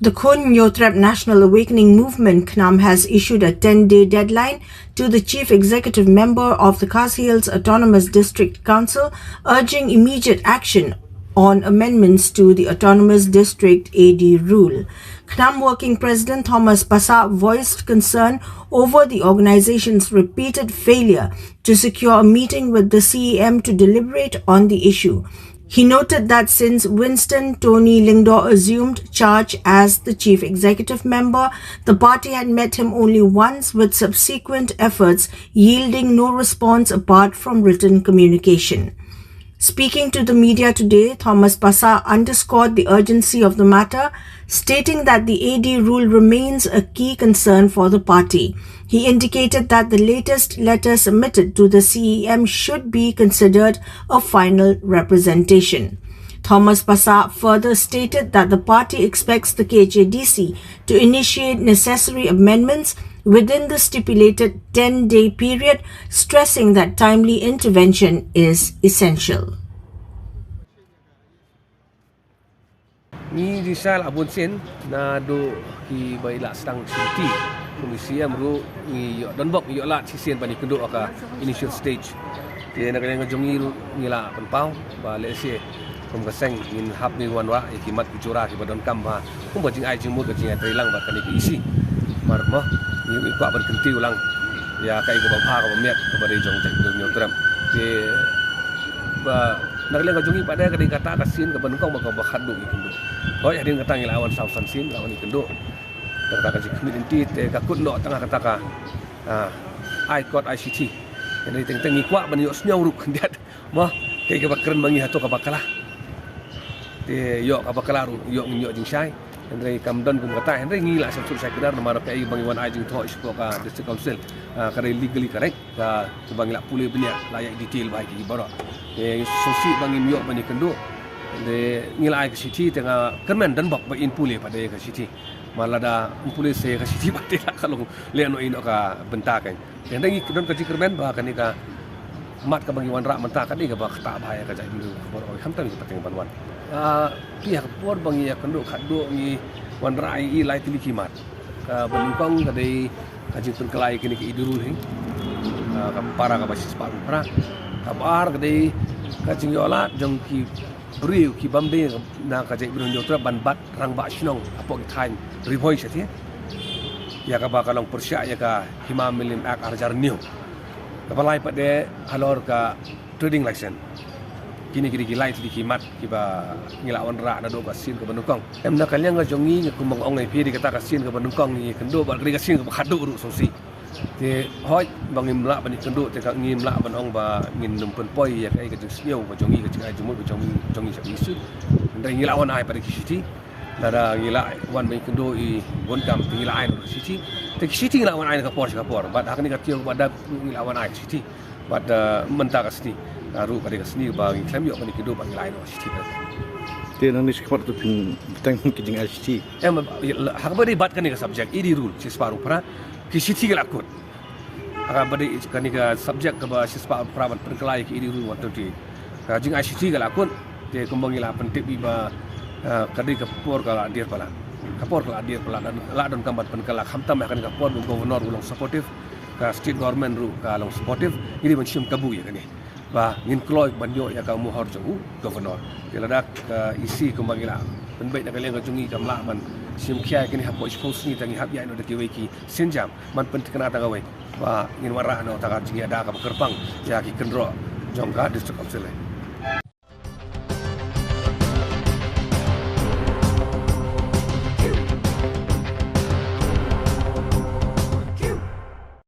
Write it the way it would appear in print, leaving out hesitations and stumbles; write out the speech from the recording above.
The Hynniewtrep National Awakening Movement Khnam has issued a 10-day deadline to the Chief Executive Member of the Khasi Hills Autonomous District Council, urging immediate action on amendments to the Autonomous District AD rule. Khnam Working President Thomas Pasa voiced concern over the organization's repeated failure to secure a meeting with the CEM to deliberate on the issue. He noted that since Winston Tony Lingdor assumed charge as the chief executive member, the party had met him only once, with subsequent efforts yielding no response apart from written communication. Speaking to the media today, Thomas Pasa underscored the urgency of the matter, stating that the AD rule remains a key concern for the party. He indicated that the latest letter submitted to the CEM should be considered a final representation. Thomas Pasa further stated that the party expects the KHADC to initiate necessary amendments within the stipulated 10-day period, stressing that timely intervention is essential. Ni risal abun sen na do ki baila stang city komisi amru ni yo donbok yo lat sisen pani kendo aka initial stage ke na kanya jongi ni la panpau ba le se kom kaseng in hap ni wanwa ikimat kicura ki badon kamba kum bajing ai jimut ka jinga trilang ba kani isi marmo ni kwa ban kenti ulang ya kai ko ba ka ba miat ko ba re jong tek do tram ke ba naglang ka jongi pada kadai kata kasin ka ban kong ba ka ba khadu ikendo hoi hadin kata ngilawan sausan sin lawan ikendo kata ka community te ka kutno tengah kata ka I got ICT jadi teng-teng ikwa ban yo snyau ruk diat mah kai ka bakren mangi hato ka bakala te yo ka bakala ru yo nyo jing sai Henry Kamdan kum kata Henry ngila sabtu saya kedar nomor kai bangi wan ajing tho ispo ka district council kare legally correct ka bangi la pule banyak layak detail baik ki baro sosi bangi myo bani kendo de ngila ke city tengah kermen dan bak in pule pada ke city malada pule se ke city pati la kalau le no ino ka bentakan dan ngi don ke kermen ba kan ka mat ka bangi wan ra menta ka ni ka ba ta bahaya ka jai dulu bor oi kham tam pateng banwan pihak por bangi ya kendo khado ngi wan ra I lai tili kimat ka banukong ka dei ka jitun kelai kini ke idurul hi ka para ka basis paru pra ka bar ka dei ka jingyola jong ki beriu ki bamde na ka jai Hynniewtrep ban bat rang ba shnong apok thain rivoi sathi ya ka ba kalong persya ya ka hima milim ak arjar new ka balai pade halor ka trading license kini kiri ki light di kimat ki ba ngilawan ra na do ka sin ka banukong em na kalyang ga jongi ku mong ong ai phi di kata ka sin ka banukong ni kendo ba kri ka sin ka khadu ru sosi te hoi bangim la bani kendo te ka ngim la ban ong ba ngin num pen poi ya kai ka jing sneu ka jongi ka jing ai jumut ka jongi sa isu ndai ngilawan ai pada kisiti dada ngila wan bani kendo I gondam ngila ai no siti te kisiti ngilawan ai ka por bat hakni ka tiyo bada ngilawan ai siti bat menta ka siti ru pada ka sni ba ngi klem yo bani kendo ba ngila ai no siti te nang ni skmat tu pin tang ki jing siti em hak bari bat kan ka subject idi rule si sparu pra kisiti ka lakut akan badi kan ka subject ka ba si spa prabat perkelai ki idi rule wat tu ka jing ICT ka lakut te kumbang ila pentik bi ba kadai ka por ka dir pala kapor ka dir pala dan la don kambat pen kala khamtam akan ka por governor ulong supportive ka state government ru ka long supportive ini mensium kabu ya kan ni ba ngin kloy banyo ya ka muhor jong governor keladak ka isi kumbang ila penbaik nak leng ka jungi kamla man sim khia kini hapo expose ni tangi hap ya no de ki senjam man pen kena ta gawe ba ngin warah no ta ka jingi ada ka kerpang ya ki kendro jong ka district council